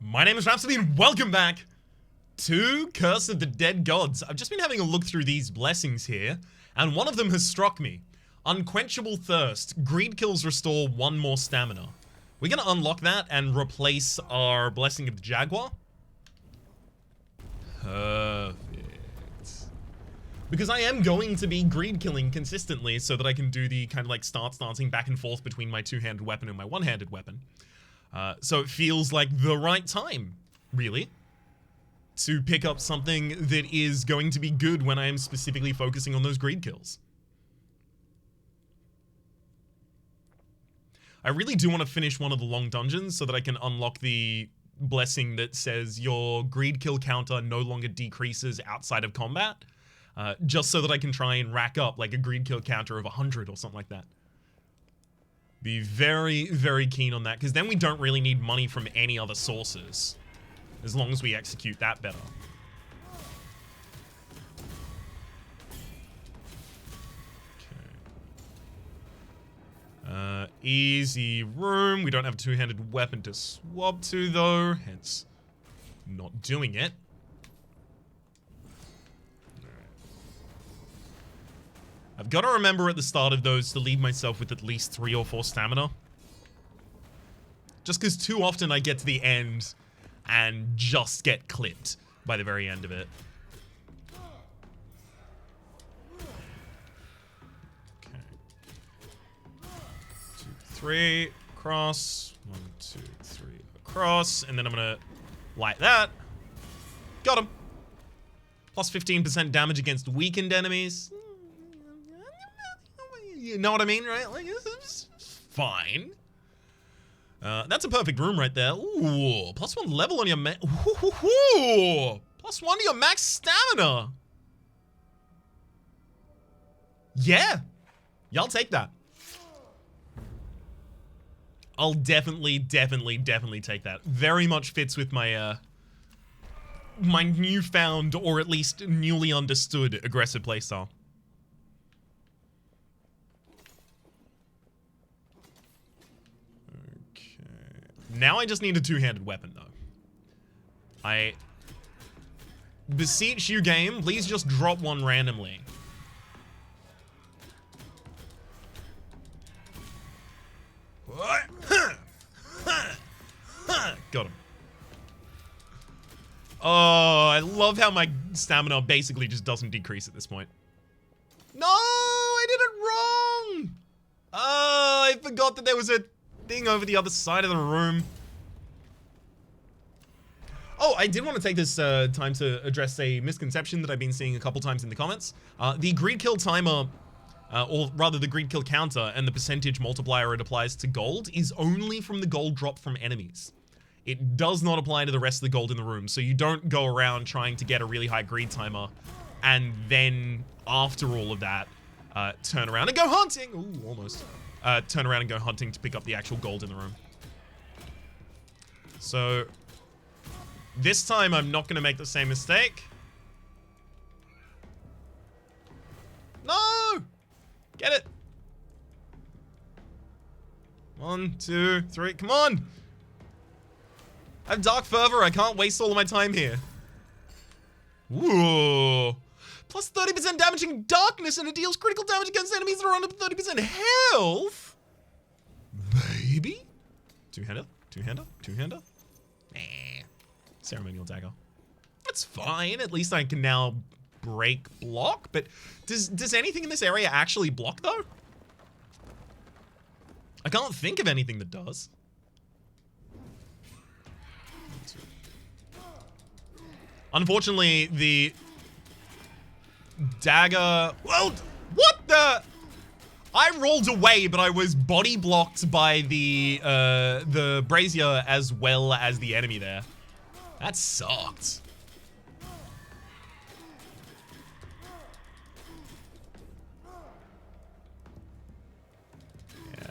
My name is Rhapsody and welcome back to Curse of the Dead Gods. I've just been having a look through these blessings here, and one of them has struck me. Unquenchable Thirst. Greed kills restore 1 more stamina. We're gonna unlock that and replace our Blessing of the Jaguar. Perfect. Because I am going to be greed killing consistently so that I can do the kind of like start dancing back and forth between my two-handed weapon and my one-handed weapon. So it feels like the right time, really, to pick up something that is going to be good when I am specifically focusing on those greed kills. I really do want to finish one of the long dungeons so that I can unlock the blessing that says your greed kill counter no longer decreases outside of combat, just so that I can try and rack up like a greed kill counter of 100 or something like that. Be very, very keen on that, because then we don't really need money from any other sources, as long as we execute that better. Okay. Easy room. We don't have a two-handed weapon to swap to, though, hence not doing it. I've got to remember at the start of those to leave myself with at least 3 or 4 stamina. Just because too often I get to the end and just get clipped by the very end of it. Okay. 2, 3, across. 1, 2, 3, across. And then I'm going to light that. Got him. Plus 15% damage against weakened enemies. You know what I mean, right? Like, it's fine. That's a perfect room right there. Ooh, plus 1 level on your plus 1 to your max stamina. Yeah. I'll take that. I'll definitely take that. Very much fits with my, my newfound, or at least newly understood, aggressive playstyle. Now I just need a two-handed weapon, though. I beseech you, game, please just drop one randomly. Got him. Oh, I love how my stamina basically just doesn't decrease at this point. No, I did it wrong! Oh, I forgot that there was a thing over the other side of the room. Oh, I did want to take this time to address a misconception that I've been seeing a couple times in the comments. The greed kill timer, or rather the greed kill counter and the percentage multiplier it applies to gold is only from the gold drop from enemies. It does not apply to the rest of the gold in the room, so you don't go around trying to get a really high greed timer and then after all of that, turn around and go hunting. Ooh, almost. Turn around and go hunting to pick up the actual gold in the room. So, this time I'm not going to make the same mistake. No! Get it. 1, 2, 3, come on! I have Dark Fervor, I can't waste all of my time here. Ooh. Plus 30% damaging darkness, and it deals critical damage against enemies that are under 30% health? Maybe? Two-hander? Two-hander? Two-hander? Nah. Ceremonial dagger. That's fine. At least I can now break block. But does anything in this area actually block, though? I can't think of anything that does. Unfortunately, the dagger... Well, what the... I rolled away, but I was body blocked by the brazier as well as the enemy there. That sucked. Yeah.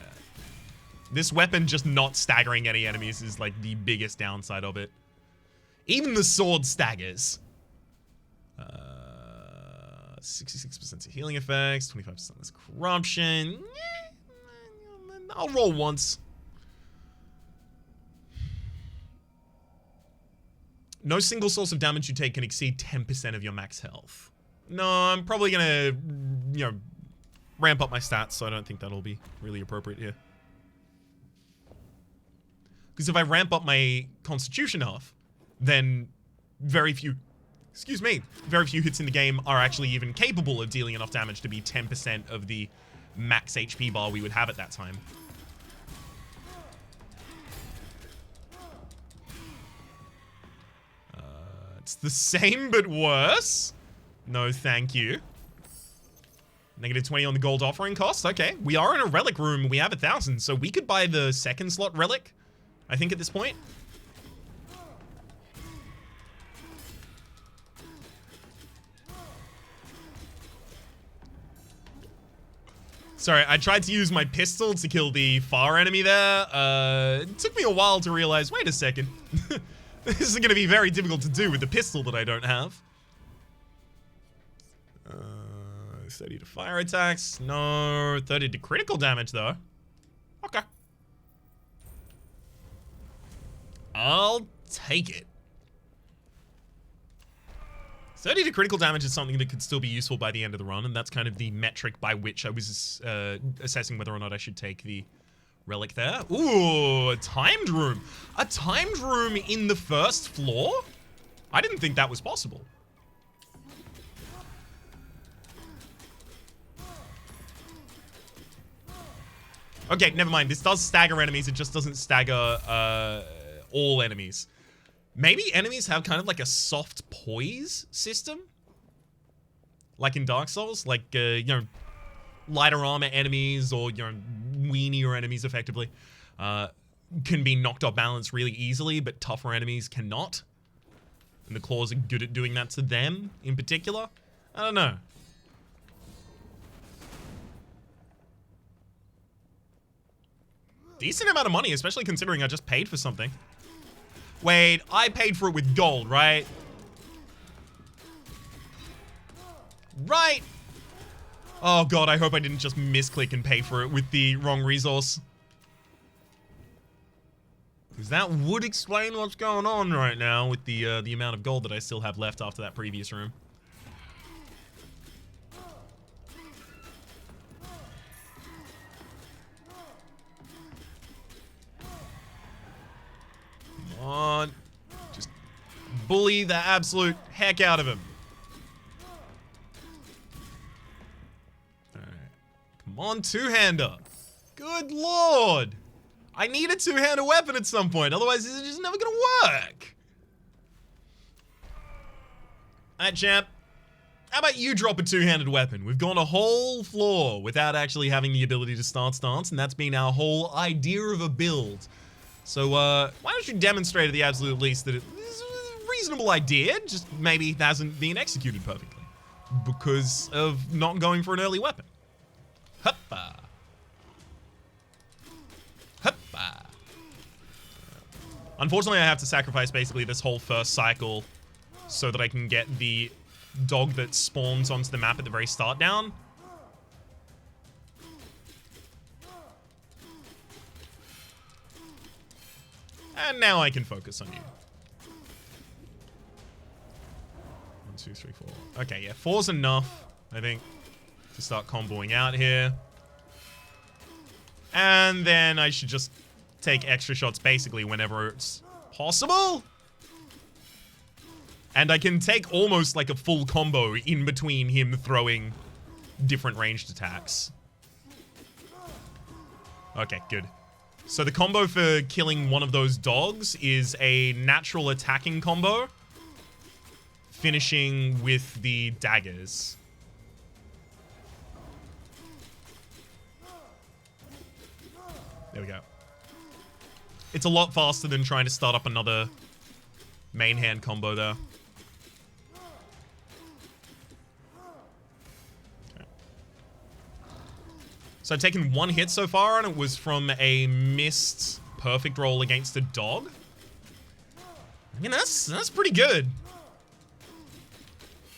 This weapon just not staggering any enemies is like the biggest downside of it. Even the sword staggers. 66% to healing effects, 25% less corruption. I'll roll once. No single source of damage you take can exceed 10% of your max health. No, I'm probably gonna, you know, ramp up my stats, so I don't think that'll be really appropriate here. Because if I ramp up my constitution health, then very few hits in the game are actually even capable of dealing enough damage to be 10% of the max HP bar we would have at that time. It's the same, but worse. No, thank you. Negative 20 on the gold offering cost. Okay, we are in a relic room. We have 1,000, so we could buy the second slot relic, I think, at this point. Sorry, I tried to use my pistol to kill the far enemy there. It took me a while to realize, wait a second. This is going to be very difficult to do with the pistol that I don't have. 30 to fire attacks. No, 30 to critical damage, though. Okay. I'll take it. 30 to critical damage is something that could still be useful by the end of the run, and that's kind of the metric by which I was assessing whether or not I should take the relic there. Ooh, a timed room. A timed room in the first floor? I didn't think that was possible. Okay, never mind. This does stagger enemies. It just doesn't stagger all enemies. Maybe enemies have kind of like a soft poise system? Like in Dark Souls? Like, you know, lighter armor enemies or, you know, weenier enemies, effectively, can be knocked off balance really easily, but tougher enemies cannot. And the claws are good at doing that to them, in particular. I don't know. Decent amount of money, especially considering I just paid for something. Wait, I paid for it with gold, right? Right! Oh god, I hope I didn't just misclick and pay for it with the wrong resource. Because that would explain what's going on right now with the amount of gold that I still have left after that previous room. Come on. Just bully the absolute heck out of him. Alright. Come on, two-hander. Good lord. I need a two-handed weapon at some point, otherwise this is just never gonna work. Alright, champ. How about you drop a two-handed weapon? We've gone a whole floor without actually having the ability to start stance, and that's been our whole idea of a build. So, why don't you demonstrate at the absolute least that it's a reasonable idea, just maybe it hasn't been executed perfectly. Because of not going for an early weapon. Hoppa. Hoppa. Unfortunately, I have to sacrifice basically this whole first cycle so that I can get the dog that spawns onto the map at the very start down. And now I can focus on you. 1, 2, 3, 4. Okay, yeah, 4's enough, I think, to start comboing out here. And then I should just take extra shots basically whenever it's possible. And I can take almost like a full combo in between him throwing different ranged attacks. Okay, good. So the combo for killing one of those dogs is a natural attacking combo, finishing with the daggers. There we go. It's a lot faster than trying to start up another main hand combo there. So I've taken one hit so far, and it was from a missed perfect roll against a dog. I mean, that's pretty good.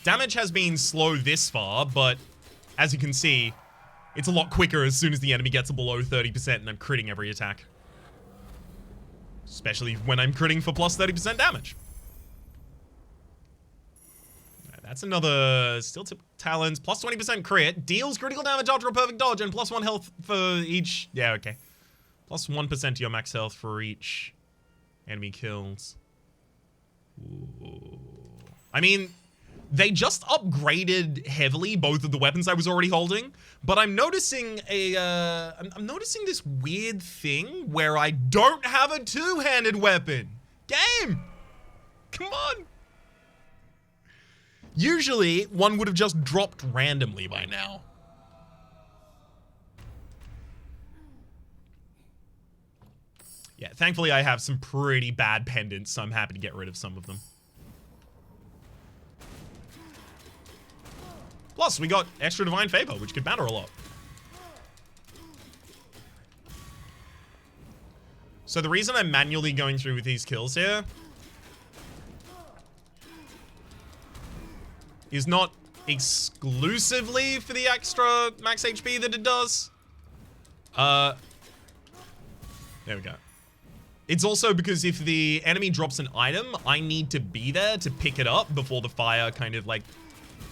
Damage has been slow this far, but as you can see, it's a lot quicker as soon as the enemy gets below 30% and I'm critting every attack. Especially when I'm critting for plus 30% damage. That's another steel tip talons, plus 20% crit, deals critical damage after a perfect dodge, and plus 1 health for each. Yeah, okay. Plus 1% to your max health for each enemy kills. Ooh. I mean, they just upgraded heavily both of the weapons I was already holding, but I'm noticing I'm noticing this weird thing where I don't have a two-handed weapon. Game! Come on! Usually, one would have just dropped randomly by now. Yeah, thankfully I have some pretty bad pendants, so I'm happy to get rid of some of them. Plus, we got extra Divine Favor, which could matter a lot. So the reason I'm manually going through with these kills here is not exclusively for the extra max HP that it does. There we go. It's also because if the enemy drops an item, I need to be there to pick it up before the fire kind of like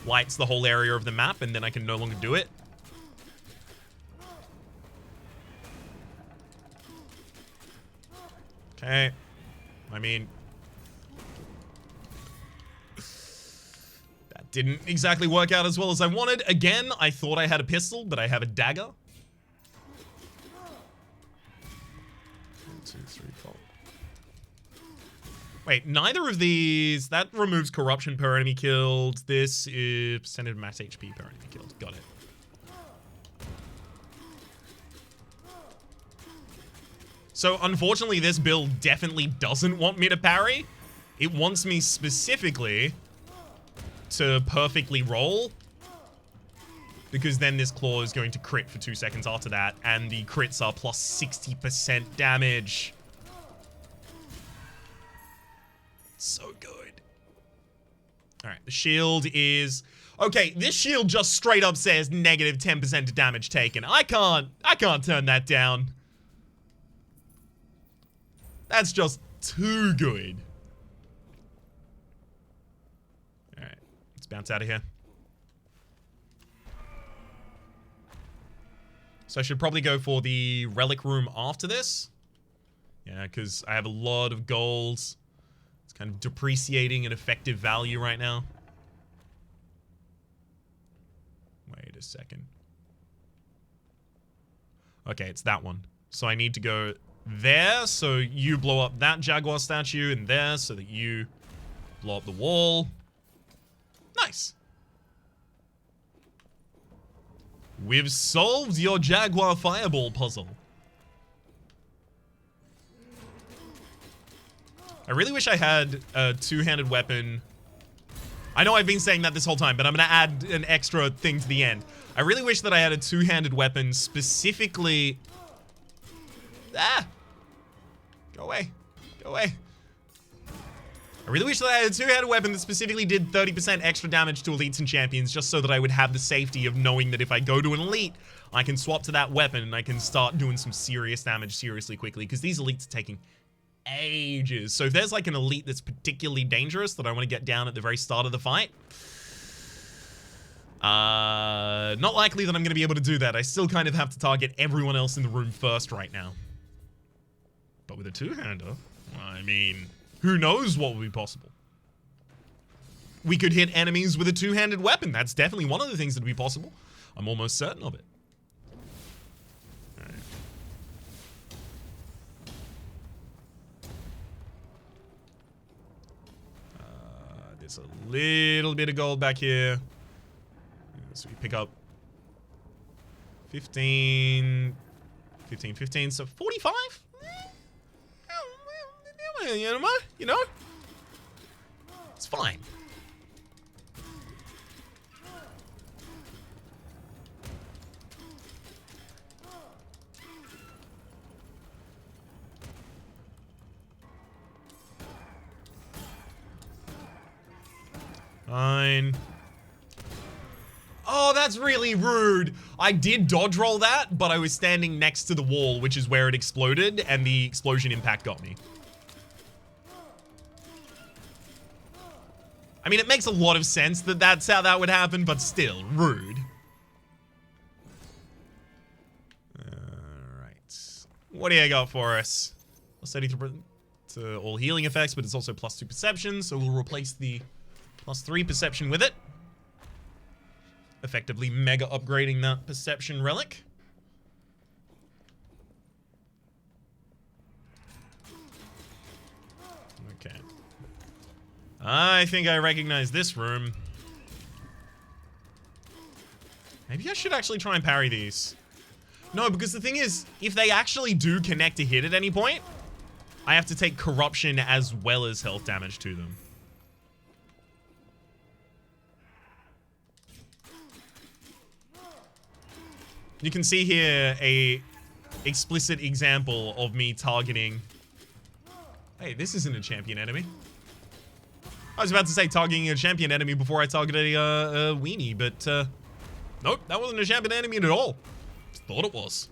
lights the whole area of the map, and then I can no longer do it. Okay. I mean, that didn't exactly work out as well as I wanted. Again, I thought I had a pistol, but I have a dagger. 1, 2, 3, 4. Wait, neither of these... That removes corruption per enemy killed. This is percentage of max HP per enemy killed. Got it. So, unfortunately, this build definitely doesn't want me to parry. It wants me specifically to perfectly roll, because then this claw is going to crit for 2 seconds after that, and the crits are plus 60% damage. So good. Alright, the shield is... Okay, this shield just straight up says negative 10% of damage taken. I can't turn that down. That's just too good. Alright, let's bounce out of here. So I should probably go for the relic room after this. Yeah, because I have a lot of gold. It's kind of depreciating in effective value right now. Wait a second. Okay, it's that one. So I need to go there, so you blow up that Jaguar statue, and there, so that you blow up the wall. Nice. We've solved your Jaguar fireball puzzle. I really wish I had a two-handed weapon. I know I've been saying that this whole time, but I'm gonna add an extra thing to the end. I really wish that I had a two-handed weapon specifically... Ah! Go away. Go away. I really wish that I had a two-handed weapon that specifically did 30% extra damage to elites and champions, just so that I would have the safety of knowing that if I go to an elite, I can swap to that weapon and I can start doing some serious damage seriously quickly, because these elites are taking ages. So if there's like an elite that's particularly dangerous that I want to get down at the very start of the fight, not likely that I'm going to be able to do that. I still kind of have to target everyone else in the room first right now. But with a two-hander, I mean, who knows what will be possible? We could hit enemies with a two-handed weapon. That's definitely one of the things that would be possible. I'm almost certain of it. All right. There's a little bit of gold back here. So we pick up 15, 15, so 45? You know? It's fine. Fine. Oh, that's really rude. I did dodge roll that, but I was standing next to the wall, which is where it exploded, and the explosion impact got me. I mean, it makes a lot of sense that that's how that would happen, but still, rude. Alright. What do you got for us? Plus 30 to all healing effects, but it's also plus 2 perception, so we'll replace the plus 3 perception with it. Effectively mega upgrading that perception relic. Okay. I think I recognize this room. Maybe I should actually try and parry these. No, because the thing is, if they actually do connect to hit at any point, I have to take corruption as well as health damage to them. You can see here a explicit example of me targeting... Hey, this isn't a champion enemy. I was about to say targeting a champion enemy before I targeted a weenie, but nope, that wasn't a champion enemy at all. Just thought it was.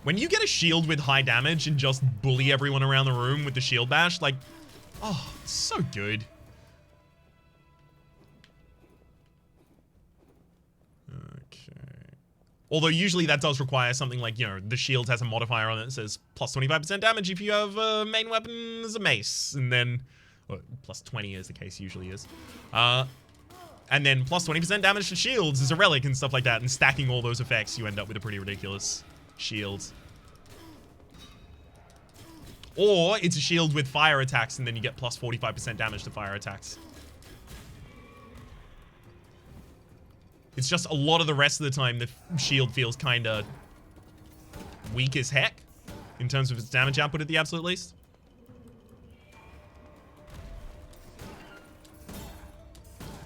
When you get a shield with high damage and just bully everyone around the room with the shield bash, like, oh, it's so good. Although usually that does require something like, you know, the shield has a modifier on it that says plus 25% damage if you have a main weapon as a mace. And then, well, plus 20 as the case usually is. And then plus 20% damage to shields as a relic and stuff like that. And stacking all those effects, you end up with a pretty ridiculous shield. Or it's a shield with fire attacks and then you get plus 45% damage to fire attacks. It's just a lot of the rest of the time the shield feels kind of weak as heck in terms of its damage output at the absolute least.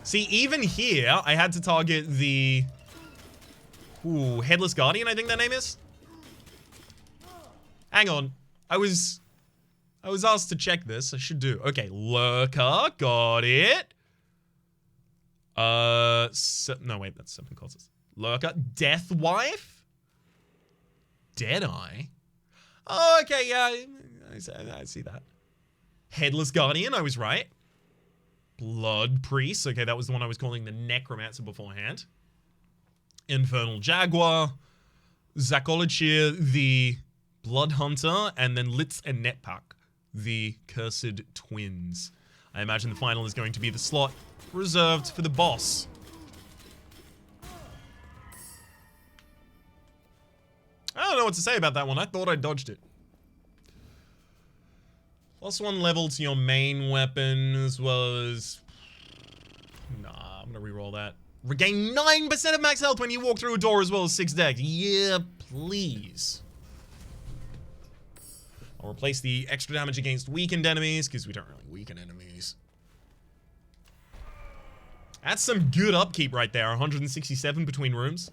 See, even here, I had to target the Headless Guardian, I think that name is. Hang on. I was asked to check this. I should do. Okay, Lurker, got it. No, wait, that's Serpent Colossus. Lurker, Death Wife? Deadeye? Oh, okay, yeah, I see that. Headless Guardian, I was right. Blood Priest, okay, that was the one I was calling the Necromancer beforehand. Infernal Jaguar. Zakolochir, the Blood Hunter, and then Litz and Netpak, the Cursed Twins. I imagine the final is going to be the slot reserved for the boss. I don't know what to say about that one. I thought I dodged it. +1 level to your main weapon, as well as... Nah, I'm gonna reroll that. Regain 9% of max health when you walk through a door, as well as 6 deck. Yeah, please. I'll replace the extra damage against weakened enemies, because we don't really weaken enemies. That's some good upkeep right there, 167 between rooms.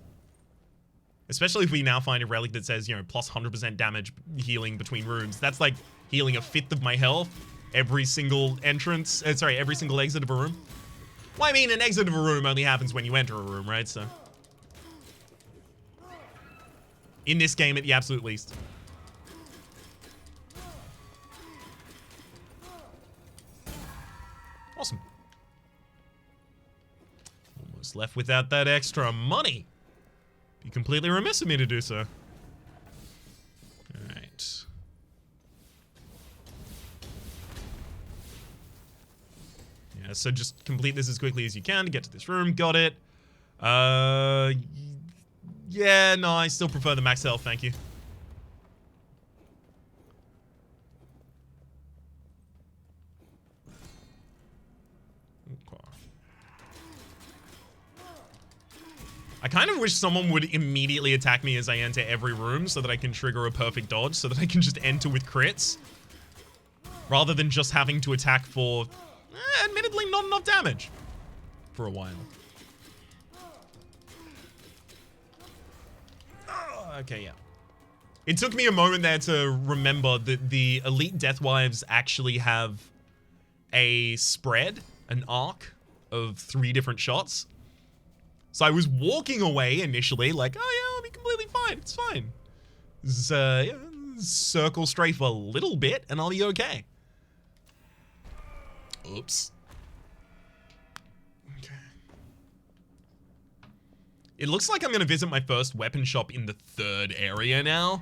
Especially if we now find a relic that says, you know, plus 100% damage healing between rooms. That's like healing 1/5 of my health every single entrance, every single exit of a room. Well, I mean, an exit of a room only happens when you enter a room, right? So, in this game, at the absolute least. Awesome. Almost left without that extra money. Be completely remiss of me to do so. Alright. Yeah, so just complete this as quickly as you can to get to this room. Got it. Yeah, no, I still prefer the max health, thank you. I kind of wish someone would immediately attack me as I enter every room so that I can trigger a perfect dodge, so that I can just enter with crits. Rather than just having to attack for, admittedly, not enough damage. For a while. Oh, okay, yeah. It took me a moment there to remember that the Elite Deathwives actually have a spread, an arc of 3 different shots. So I was walking away initially, like, oh yeah, I'll be completely fine, it's fine. This is, yeah, circle strafe a little bit and I'll be okay. Oops. Okay. It looks like I'm going to visit my first weapon shop in the 3rd area now.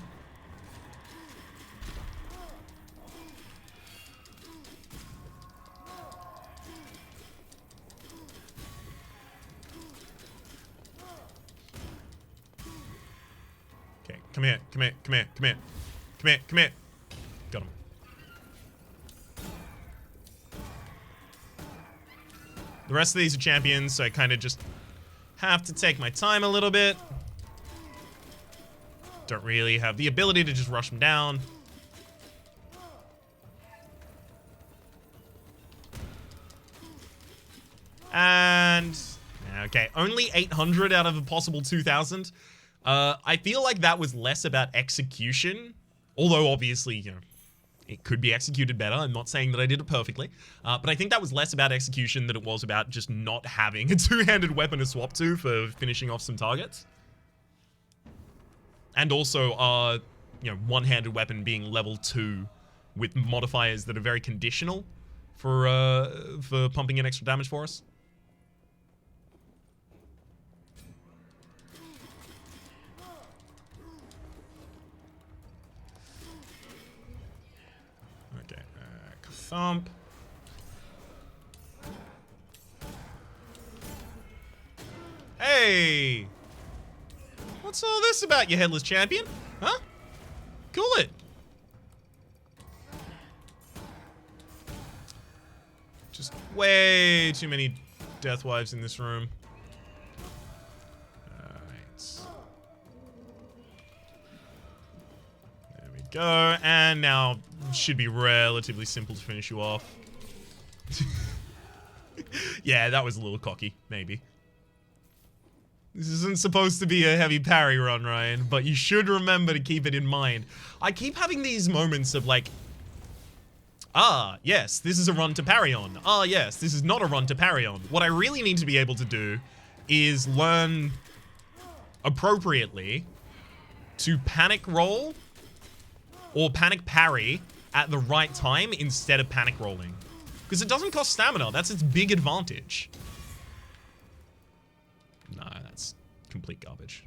Okay, come here, come here, come here, come here. Come here, come here. Got him. The rest of these are champions, so I kind of just have to take my time a little bit. Don't really have the ability to just rush them down. And okay, only 800 out of a possible 2,000. I feel like that was less about execution, although obviously, you know, it could be executed better. I'm not saying that I did it perfectly, but I think that was less about execution than it was about just not having a two-handed weapon to swap to for finishing off some targets. And also, you know, one-handed weapon being level 2 with modifiers that are very conditional for pumping in extra damage for us. Okay, thump. Hey! What's all this about, you headless champion? Huh? Cool it. Just way too many death wives in this room. Alright. There we go. And now should be relatively simple to finish you off. Yeah, that was a little cocky, maybe. This isn't supposed to be a heavy parry run, Ryan, but you should remember to keep it in mind. I keep having these moments of like, ah, yes, this is a run to parry on. Ah, yes, this is not a run to parry on. What I really need to be able to do is learn appropriately to panic roll or panic parry at the right time instead of panic rolling. Because it doesn't cost stamina. That's its big advantage. No, that's complete garbage.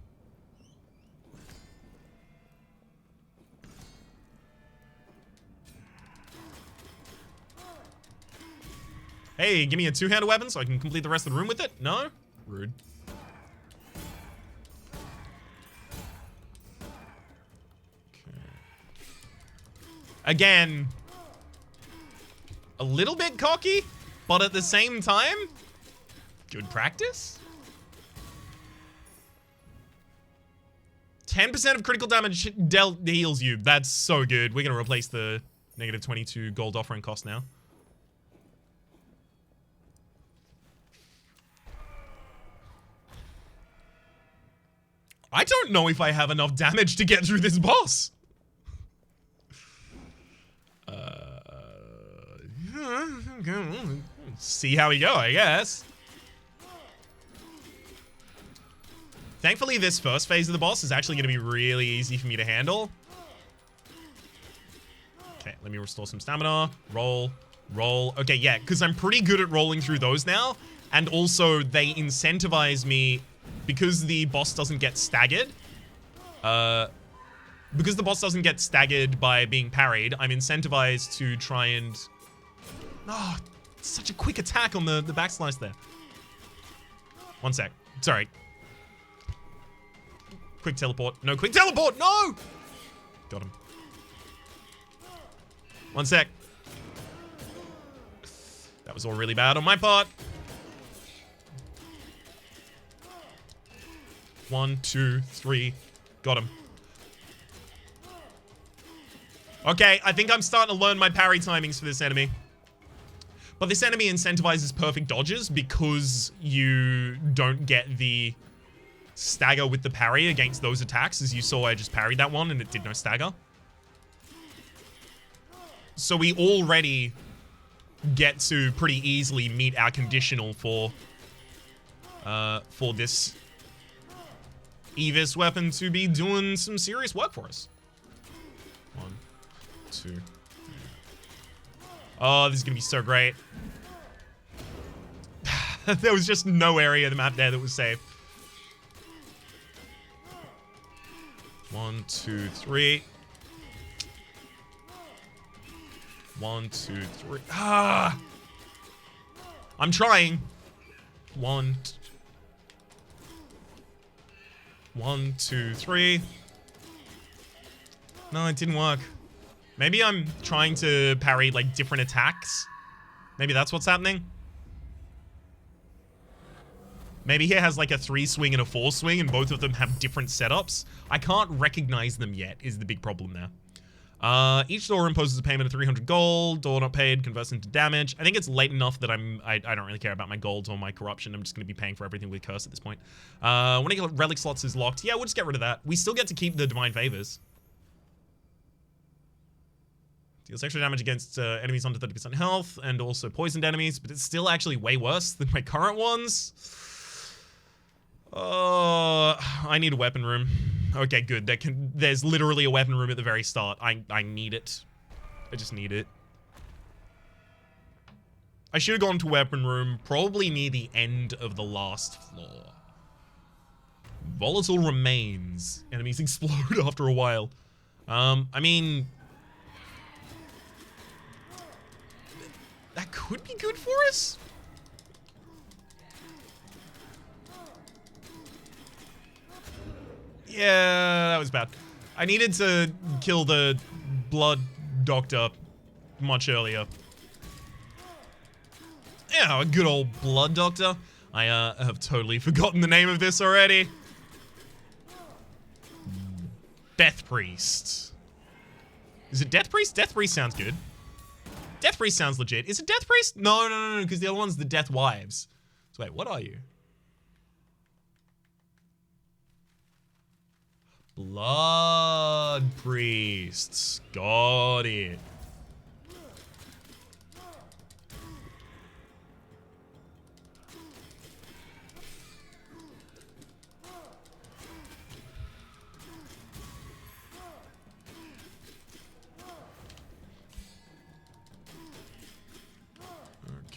Hey, give me a two-handed weapon so I can complete the rest of the room with it? No? Rude. Okay. Again, a little bit cocky, but at the same time, good practice. 10% of critical damage dealt heals you. That's so good. We're going to replace the negative 22 gold offering cost now. I don't know if I have enough damage to get through this boss. See how we go, I guess. Thankfully, this first phase of the boss is actually going to be really easy for me to handle. Okay, let me restore some stamina. Roll, roll. Okay, yeah, because I'm pretty good at rolling through those now. And also, they incentivize me, because the boss doesn't get staggered. Because the boss doesn't get staggered by being parried, I'm incentivized to try and... Oh, such a quick attack on the backslice there. One sec. Sorry. Quick teleport. No, quick teleport! No! Got him. One sec. That was all really bad on my part. 1, 2, 3. Got him. Okay, I think I'm starting to learn my parry timings for this enemy. But this enemy incentivizes perfect dodges because you don't get the stagger with the parry against those attacks. As you saw, I just parried that one and it did no stagger. So we already get to pretty easily meet our conditional for this Evis weapon to be doing some serious work for us. 1, 2. Oh, this is gonna be so great. There was just no area of the map there that was safe. 1, 2, 3. 1, 2, 3. Ah! I'm trying. 1, 2, 3. No, it didn't work. Maybe I'm trying to parry, like, different attacks. Maybe that's what's happening. Maybe he has, like, a 3 swing and a 4 swing, and both of them have different setups. I can't recognize them yet, is the big problem there. Each door imposes a payment of 300 gold. Door not paid converts into damage. I think it's late enough that I don't really care about my gold or my corruption. I'm just going to be paying for everything with curse at this point. When I get relic slots is locked. Yeah, we'll just get rid of that. We still get to keep the divine favors. Deals extra damage against enemies under 30% health and also poisoned enemies, but it's still actually way worse than my current ones. I need a weapon room. Okay, good. There's literally a weapon room at the very start. I need it. I just need it. I should have gone to weapon room probably near the end of the last floor. Volatile remains. Enemies explode after a while. I mean, that could be good for us. Yeah, that was bad. I needed to kill the blood doctor much earlier. Yeah, a good old blood doctor. I have totally forgotten the name of this already. Death Priest. Is it Death Priest? Death Priest sounds good. Death Priest sounds legit. Is it Death Priest? No, because the other one's the Death Wives. So wait, what are you? Blood Priests. Got it.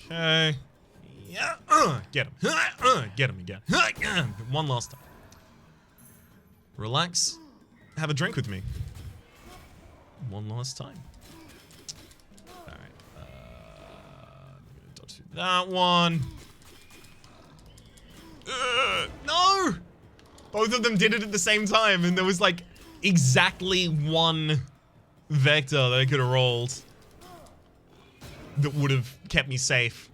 Okay. Yeah. Get him. Get him again. One last time. Relax. Have a drink with me. One last time. Alright. I'm gonna dodge through that one. No! Both of them did it at the same time, and there was like exactly one vector that I could have rolled that would have kept me safe.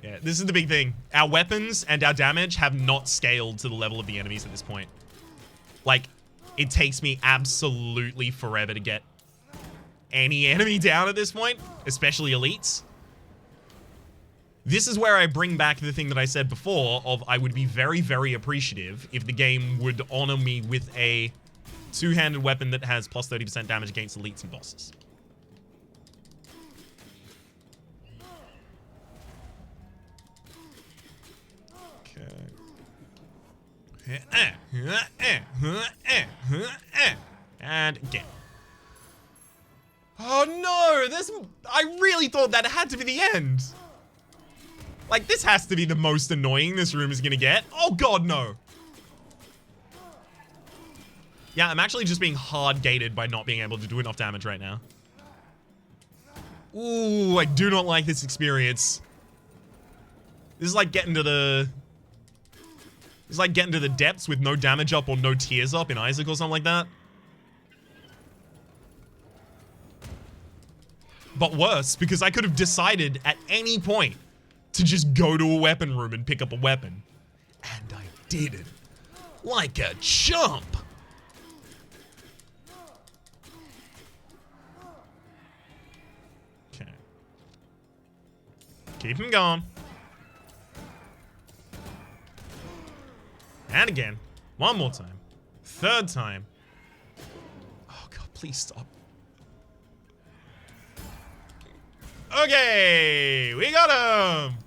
Yeah, this is the big thing. Our weapons and our damage have not scaled to the level of the enemies at this point. Like, it takes me absolutely forever to get any enemy down at this point, especially elites. This is where I bring back the thing that I said before of I would be very, very appreciative if the game would honor me with a two-handed weapon that has plus 30% damage against elites and bosses. And again. Oh no, I really thought that had to be the end. Like, this has to be the most annoying this room is gonna get. Oh god, no. Yeah, I'm actually just being hard gated by not being able to do enough damage right now. Ooh, I do not like this experience. This is like getting to the... It's like getting to the depths with no damage up or no tears up in Isaac or something like that. But worse, because I could have decided at any point to just go to a weapon room and pick up a weapon. And I didn't. Like a chump. Okay. Keep him going. And again. One more time. Third time. Oh god, please stop. Okay, we got him.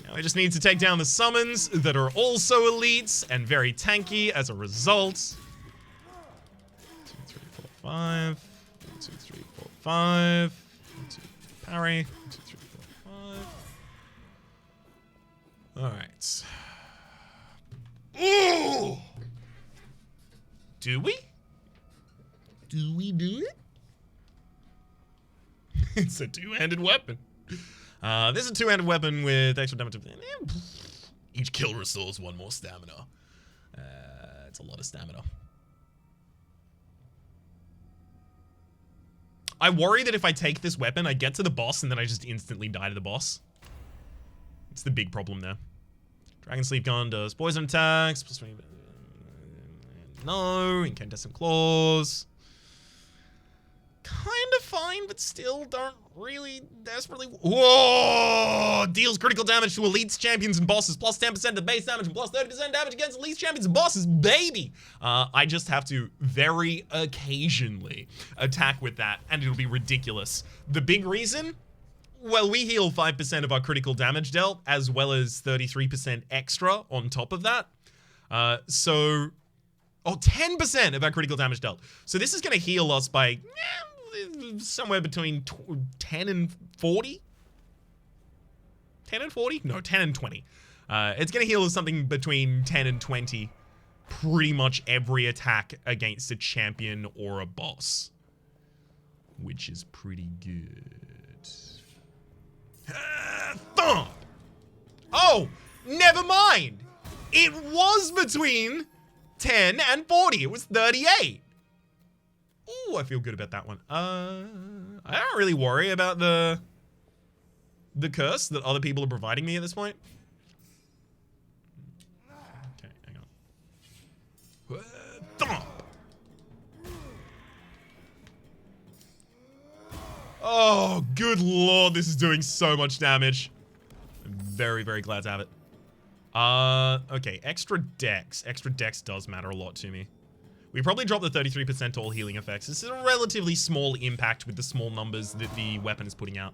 Now I just need to take down the summons that are also elites and very tanky as a result. 2, 3, 4, 5. 1, 2, 3, 4, 5. 1, 2, parry. 1, 2, 3, 4, 5. Alright. Ooh! Do we? Do we do it? It's a two-handed weapon. This is a two-handed weapon with extra damage. Each kill restores 1 more stamina. It's a lot of stamina. I worry that if I take this weapon, I get to the boss and then I just instantly die to the boss. It's the big problem there. Dragon Sleep Gun does poison attacks. No, incandescent claws. Kind of fine, but still don't really desperately. Whoa! Deals critical damage to elites, champions, and bosses, plus 10% of base damage, and plus 30% damage against elites, champions, and bosses, baby! I just have to very occasionally attack with that, and it'll be ridiculous. The big reason? Well, we heal 5% of our critical damage dealt, as well as 33% extra on top of that. 10% of our critical damage dealt. So this is going to heal us by somewhere between 10 and 40? 10 and 40? No, 10 and 20. It's going to heal us something between 10 and 20 pretty much every attack against a champion or a boss, which is pretty good. Thump! Oh, never mind. It was between 10 and 40. It was 38. Ooh, I feel good about that one. I don't really worry about the curse that other people are providing me at this point. Okay, hang on. Thump! Oh, good lord, this is doing so much damage. I'm very, very glad to have it. Okay, extra dex. Extra dex does matter a lot to me. We probably dropped the 33% to all healing effects. This is a relatively small impact with the small numbers that the weapon is putting out.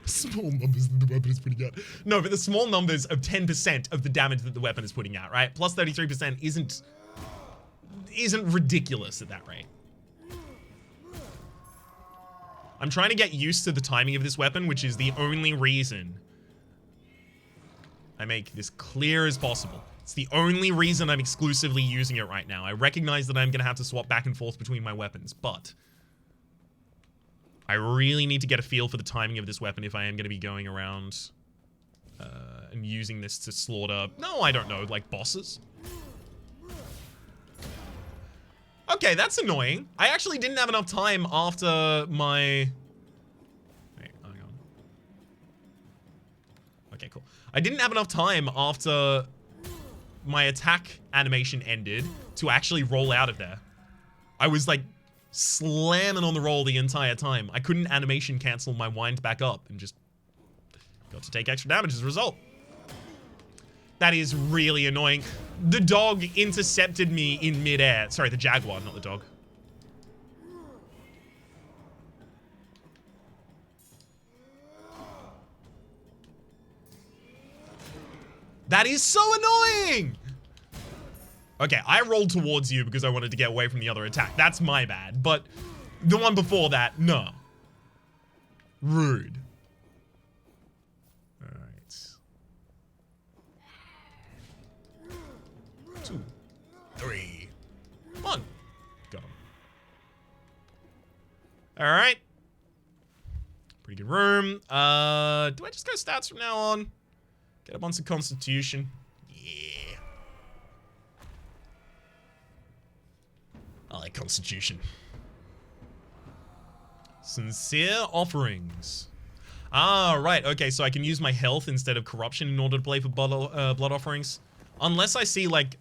Small numbers that the weapon is putting out. No, but the small numbers of 10% of the damage that the weapon is putting out, right? Plus 33% isn't ridiculous at that rate. I'm trying to get used to the timing of this weapon, which is the only reason I make this clear as possible. It's the only reason I'm exclusively using it right now. I recognize that I'm going to have to swap back and forth between my weapons, but I really need to get a feel for the timing of this weapon if I am going to be going around and using this to slaughter, no, I don't know, like bosses. Okay, that's annoying. I actually didn't have enough time after my... Wait, hang on. Okay, cool. I didn't have enough time after my attack animation ended to actually roll out of there. I was like slamming on the roll the entire time. I couldn't animation cancel my wind back up and just got to take extra damage as a result. That is really annoying. The dog intercepted me in midair. Sorry, the Jaguar, not the dog. That is so annoying! Okay, I rolled towards you because I wanted to get away from the other attack. That's my bad. But the one before that, no. Rude. Alright. 2, 3, 1. Got him. Alright. Pretty good room. Do I just go stats from now on? Get up on some constitution. Yeah. I like constitution. Sincere offerings. Ah, right. Okay, so I can use my health instead of corruption in order to play for blood offerings. Unless I see, like,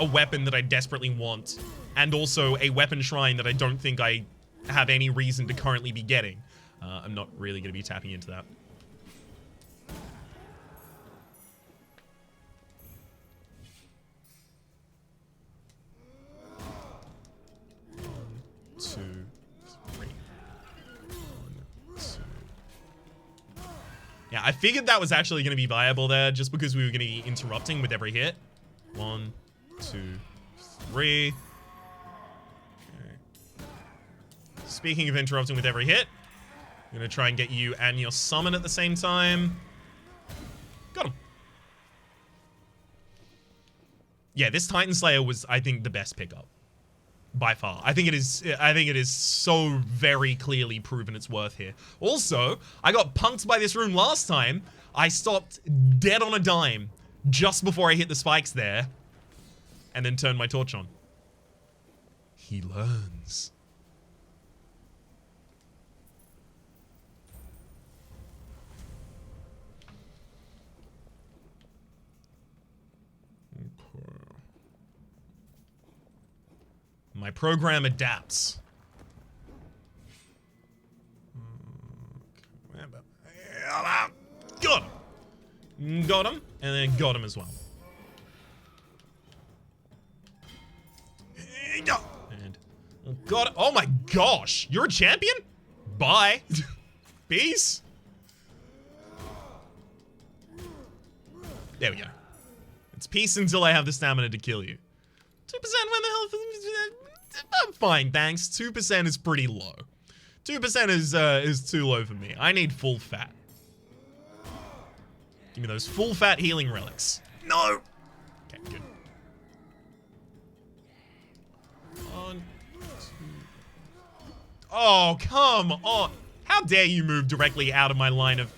a weapon that I desperately want, and also a weapon shrine that I don't think I have any reason to currently be getting. I'm not really going to be tapping into that. 2, 3. 1, 2. Yeah, I figured that was actually going to be viable there just because we were going to be interrupting with every hit. 1, 2, 3. Okay. Speaking of interrupting with every hit, I'm going to try and get you and your summon at the same time. Got him. Yeah, this Titan Slayer was, I think, the best pickup. By far. I think it is so very clearly proven its worth here. Also, I got punked by this rune last time. I stopped dead on a dime just before I hit the spikes there. And then turned my torch on. He learns. My program adapts. Got him. Got him, and then got him as well. And got it. Oh my gosh, you're a champion? Bye. Peace. There we go. It's peace until I have the stamina to kill you. 2% when the hell... I'm fine, thanks. 2% is pretty low. 2% is too low for me. I need full fat. Give me those full fat healing relics. No! Okay, good. 1, 2... Oh, come on! How dare you move directly out of my line of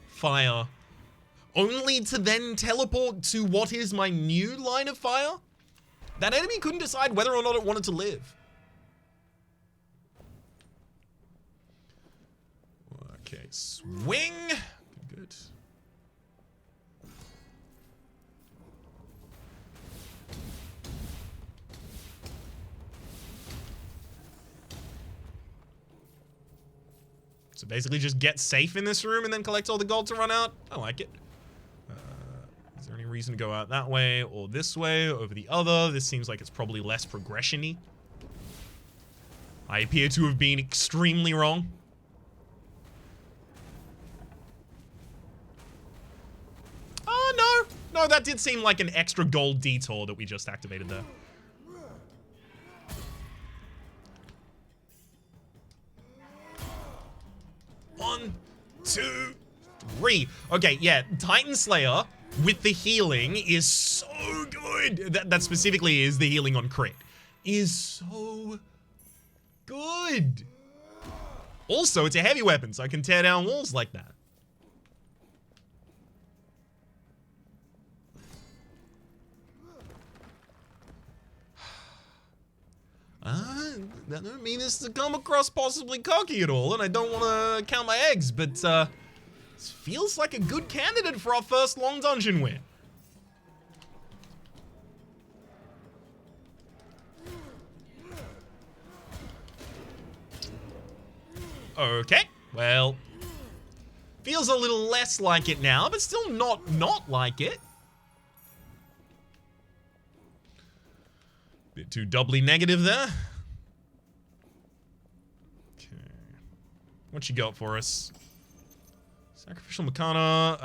fire? Only to then teleport to what is my new line of fire? That enemy couldn't decide whether or not it wanted to live. Okay, swing. Good. So basically just get safe in this room and then collect all the gold to run out. I like it. Is there any reason to go out that way or this way over the other? This seems like it's probably less progression-y. I appear to have been extremely wrong. Oh, no. No, that did seem like an extra gold detour that we just activated there. One, 2, 3. Okay, yeah, Titan Slayer with the healing is so good. That specifically is the healing on crit. Is so good. Also, it's a heavy weapon, so I can tear down walls like that. I don't mean this to come across possibly cocky at all, and I don't want to count my eggs, but this feels like a good candidate for our first long dungeon win. Okay, well, feels a little less like it now, but still not like it. Bit too doubly negative there. Okay. What you got for us? Sacrificial Makana.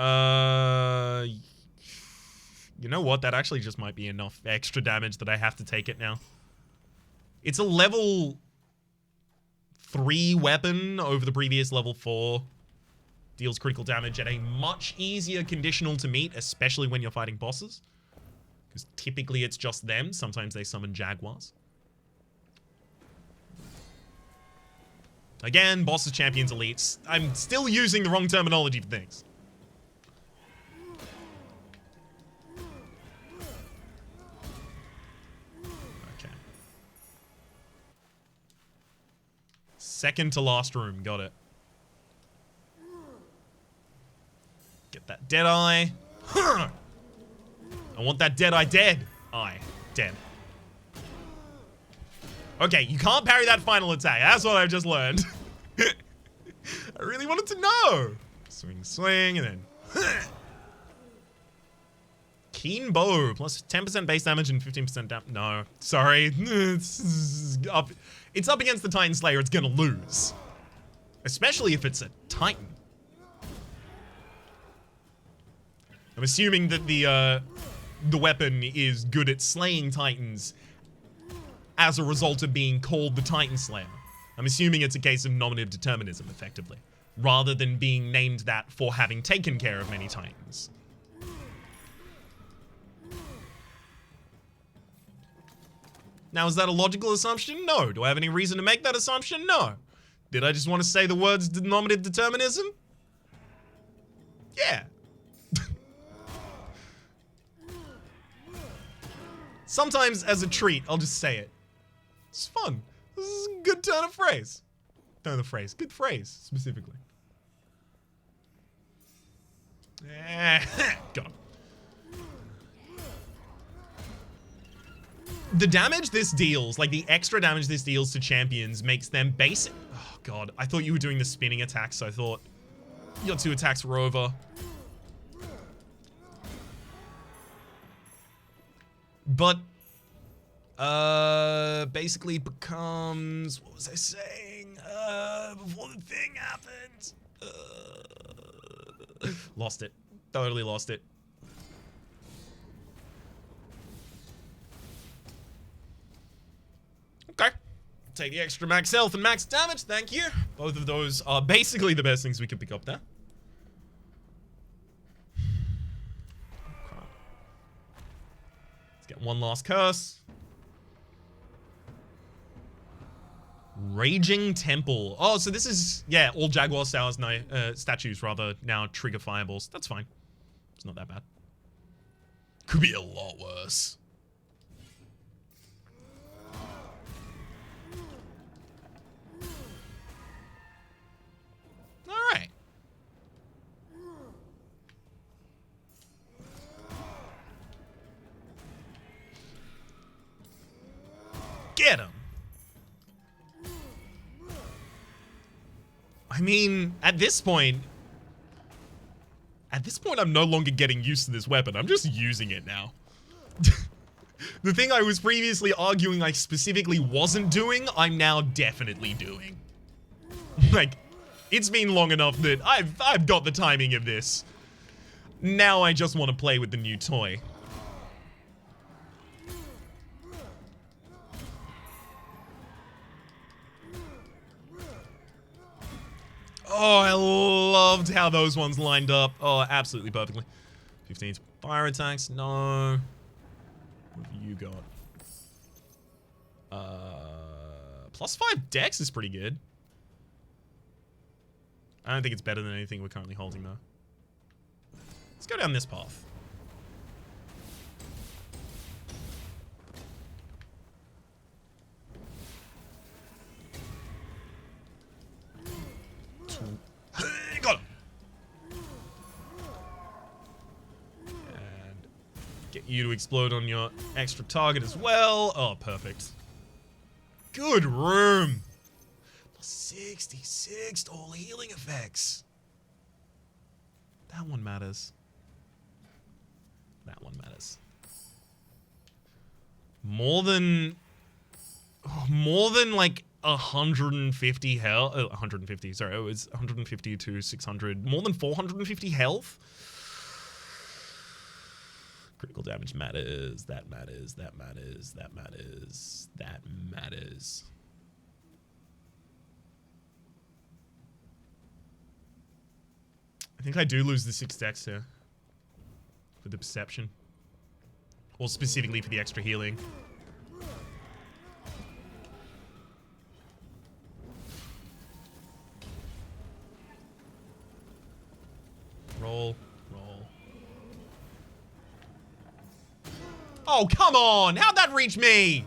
You know what? That actually just might be enough extra damage that I have to take it now. It's a level 3 weapon over the previous level 4. Deals critical damage at a much easier conditional to meet, especially when you're fighting bosses. Because typically it's just them. Sometimes they summon Jaguars. Again, bosses, champions, elites. I'm still using the wrong terminology for things. Okay. Second to last room. Got it. Get that dead eye. I want that dead eye dead. Eye. Dead. Okay, you can't parry that final attack. That's what I've just learned. I really wanted to know. Swing, swing, and then... Keen bow. Plus 10% base damage and 15% damage. No, sorry. It's up against the Titan Slayer. It's gonna lose. Especially if it's a Titan. I'm assuming that the weapon is good at slaying titans as a result of being called the Titan Slayer. I'm assuming it's a case of nominative determinism, effectively, rather than being named that for having taken care of many titans. Now, is that a logical assumption? No. Do I have any reason to make that assumption? No. Did I just want to say the words nominative determinism? Yeah. Sometimes, as a treat, I'll just say it. It's fun. This is a good turn of phrase. Turn of phrase. Good phrase, specifically. Got him. The damage this deals, like the extra damage this deals to champions, makes them basic. Oh god, I thought you were doing the spinning attacks, so I thought your 2 attacks were over. But basically becomes, what was I saying? Before the thing happened. Lost it. Totally lost it. Okay. Take the extra max health and max damage, thank you. Both of those are basically the best things we can pick up there. Okay. Let's get one last curse. Raging Temple. Oh, so this is, yeah, all Jaguar statues now trigger fireballs. That's fine. It's not that bad. Could be a lot worse. Alright. Get him. I mean, at this point, I'm no longer getting used to this weapon. I'm just using it now. The thing I was previously arguing I specifically wasn't doing, I'm now definitely doing. Like, it's been long enough that I've got the timing of this. Now I just want to play with the new toy. Oh, I loved how those ones lined up. Oh, absolutely perfectly. 15 fire attacks. No. What have you got? +5 dex is pretty good. I don't think it's better than anything we're currently holding, though. Let's go down this path. Got him. And get you to explode on your extra target as well. Oh, perfect. Good room. 66 to all healing effects. That one matters. That one matters. More than like 150 health. 150, sorry, it was 150 to 600. More than 450 health. Critical damage matters. That matters. That matters. That matters. That matters. I think I do lose the 6 dex here. For the perception. Or specifically for the extra healing. Roll. Roll. Oh, come on! How'd that reach me?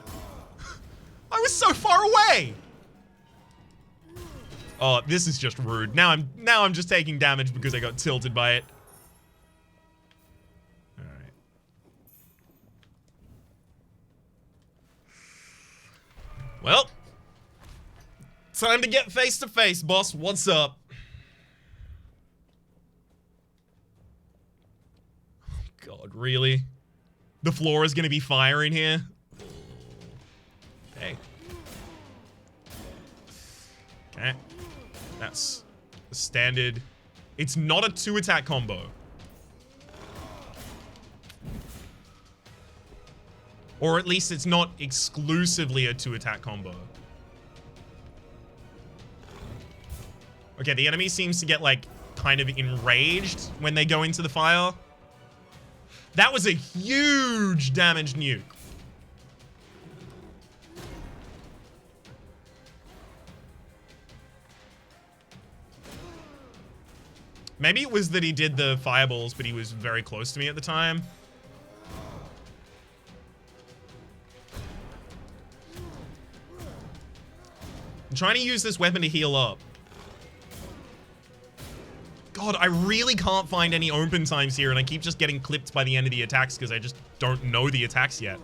I was so far away! Oh, this is just rude. Now I'm just taking damage because I got tilted by it. Alright. Well. Time to get face to face, boss. What's up? Oh god, really? The floor is gonna be fire in here? Okay. Okay. That's the standard. It's not a 2-attack combo. Or at least it's not exclusively a 2-attack combo. Okay, the enemy seems to get, like, kind of enraged when they go into the fire. That was a huge damage nuke. Maybe it was that he did the fireballs, but he was very close to me at the time. I'm trying to use this weapon to heal up. God, I really can't find any open times here, and I keep just getting clipped by the end of the attacks because I just don't know the attacks yet.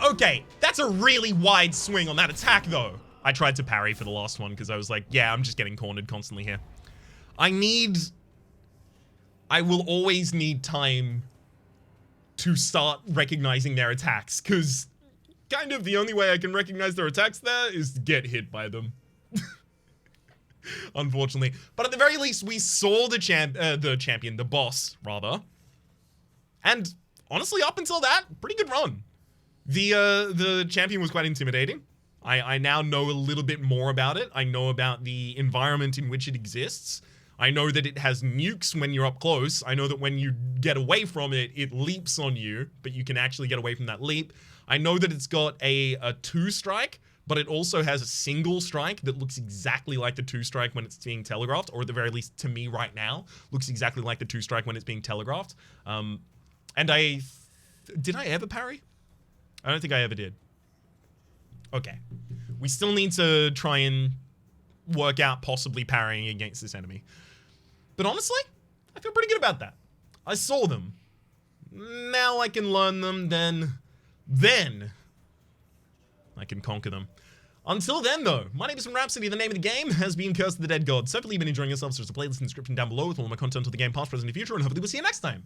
Okay, that's a really wide swing on that attack, though. I tried to parry for the last one because I was like, yeah, I'm just getting cornered constantly here. I will always need time to start recognizing their attacks, because kind of the only way I can recognize their attacks there is to get hit by them. Unfortunately. But at the very least, we saw the champion, the boss, rather. And honestly, up until that, pretty good run. The champion was quite intimidating. I now know a little bit more about it. I know about the environment in which it exists. I know that it has nukes when you're up close. I know that when you get away from it, it leaps on you, but you can actually get away from that leap. I know that it's got a 2-strike, but it also has a single strike that looks exactly like the 2-strike when it's being telegraphed, or at the very least, to me right now, looks exactly like the 2-strike when it's being telegraphed. And did I ever parry? I don't think I ever did. Okay. We still need to try and work out possibly parrying against this enemy. But honestly, I feel pretty good about that. I saw them. Now I can learn them, then I can conquer them. Until then, though, my name is Rhapsody. The name of the game has been Curse of the Dead Gods. So hopefully you've been enjoying yourselves. There's a playlist in the description down below with all my content of the game, past, present, and future, and hopefully we'll see you next time.